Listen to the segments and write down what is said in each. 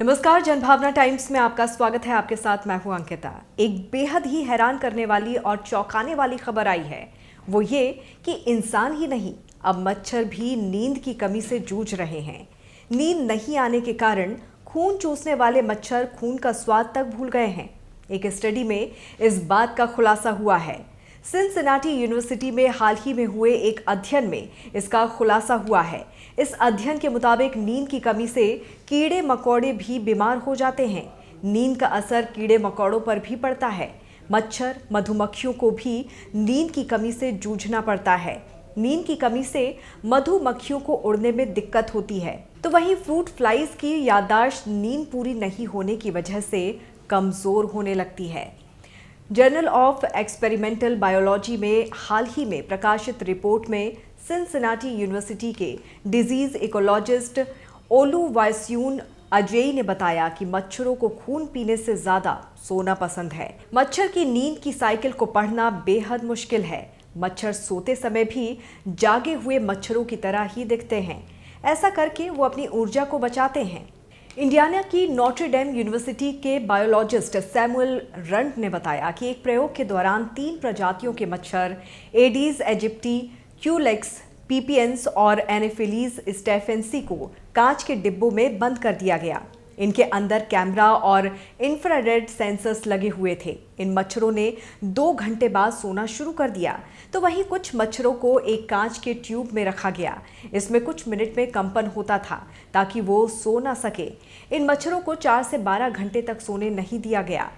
नमस्कार, जनभावना टाइम्स में आपका स्वागत है। आपके साथ मैं हूं अंकिता। एक बेहद ही हैरान करने वाली और चौंकाने वाली खबर आई है। वो ये कि इंसान ही नहीं, अब मच्छर भी नींद की कमी से जूझ रहे हैं। नींद नहीं आने के कारण खून चूसने वाले मच्छर खून का स्वाद तक भूल गए हैं। एक स्टडी में इस बात का खुलासा हुआ है। सिनसिनाटी यूनिवर्सिटी में हाल ही में हुए एक अध्ययन में इसका खुलासा हुआ है। इस अध्ययन के मुताबिक नींद की कमी से कीड़े मकोड़े भी बीमार हो जाते हैं। नींद का असर कीड़े मकोड़ों पर भी पड़ता है। मच्छर, मधुमक्खियों को भी नींद की कमी से जूझना पड़ता है। नींद की कमी से मधुमक्खियों को उड़ने में दिक्कत होती है, तो वहीं फ्रूट फ्लाइज की याददाश्त नींद पूरी नहीं होने की वजह से कमजोर होने लगती है। जर्नल ऑफ एक्सपेरिमेंटल बायोलॉजी में हाल ही में प्रकाशित रिपोर्ट में सिनसिनाटी यूनिवर्सिटी के डिजीज इकोलॉजिस्ट ओलुवासियुन अजेई ने बताया कि मच्छरों को खून पीने से ज्यादा सोना पसंद है। मच्छर की नींद की साइकिल को पढ़ना बेहद मुश्किल है। मच्छर सोते समय भी जागे हुए मच्छरों की तरह ही दिखते हैं। ऐसा करके वो अपनी ऊर्जा को बचाते हैं। इंडियाना की नॉटर डेम यूनिवर्सिटी के बायोलॉजिस्ट सैमुअल रंट ने बताया कि एक प्रयोग के दौरान 3 प्रजातियों के मच्छर एडीज एजिप्टी, क्यूलेक्स पीपियंस और एनेफिलीज स्टेफेंसी को कांच के डिब्बों में बंद कर दिया गया। इनके अंदर कैमरा और इंफ्रारेड सेंसर्स लगे हुए थे। इन मच्छरों ने 2 घंटे बाद सोना शुरू कर दिया, तो वहीं कुछ मच्छरों को एक कांच के ट्यूब में रखा गया। इसमें कुछ मिनट में कंपन होता था ताकि वो सो ना सके। इन मच्छरों को 4 से 12 घंटे तक सोने नहीं दिया गया।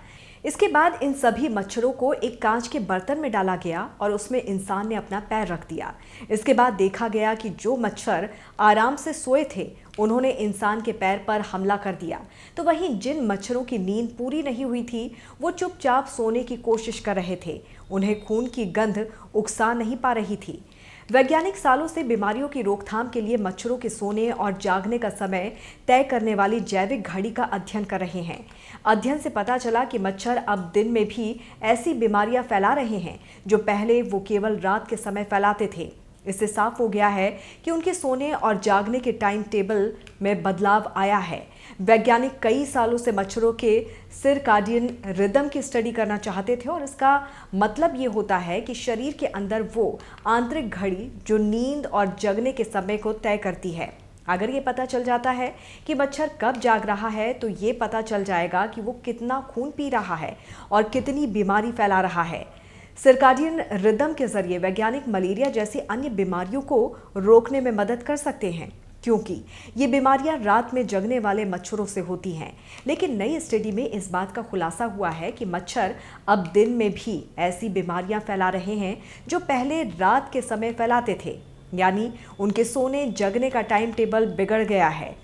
इसके बाद इन सभी मच्छरों को एक कांच के बर्तन में डाला गया और उसमें इंसान ने अपना पैर रख दिया। इसके बाद देखा गया कि जो मच्छर आराम से सोए थे उन्होंने इंसान के पैर पर हमला कर दिया, तो वहीं जिन मच्छरों की नींद पूरी नहीं हुई थी वो चुपचाप सोने की कोशिश कर रहे थे। उन्हें खून की गंध उकसा नहीं पा रही थी। वैज्ञानिक सालों से बीमारियों की रोकथाम के लिए मच्छरों के सोने और जागने का समय तय करने वाली जैविक घड़ी का अध्ययन कर रहे हैं। अध्ययन से पता चला कि मच्छर अब दिन में भी ऐसी बीमारियां फैला रहे हैं जो पहले वो केवल रात के समय फैलाते थे। इससे साफ हो गया है कि उनके सोने और जागने के टाइम टेबल में बदलाव आया है। वैज्ञानिक कई सालों से मच्छरों के सिरकाडियन रिदम की स्टडी करना चाहते थे और इसका मतलब ये होता है कि शरीर के अंदर वो आंतरिक घड़ी जो नींद और जगने के समय को तय करती है। अगर ये पता चल जाता है कि मच्छर कब जाग रहा है तो ये पता चल जाएगा कि वो कितना खून पी रहा है और कितनी बीमारी फैला रहा है। सिरकाडियन रिदम के जरिए वैज्ञानिक मलेरिया जैसी अन्य बीमारियों को रोकने में मदद कर सकते हैं, क्योंकि ये बीमारियां रात में जगने वाले मच्छरों से होती हैं। लेकिन नई स्टडी में इस बात का खुलासा हुआ है कि मच्छर अब दिन में भी ऐसी बीमारियां फैला रहे हैं जो पहले रात के समय फैलाते थे, यानी उनके सोने जगने का टाइम टेबल बिगड़ गया है।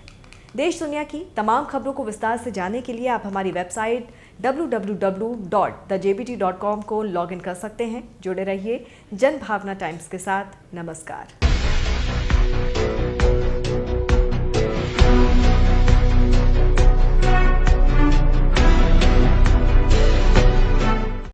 देश दुनिया की तमाम खबरों को विस्तार से जानने के लिए आप हमारी वेबसाइट www.thejbt.com को लॉग इन कर सकते हैं। जुड़े रहिए जनभावना टाइम्स के साथ। नमस्कार।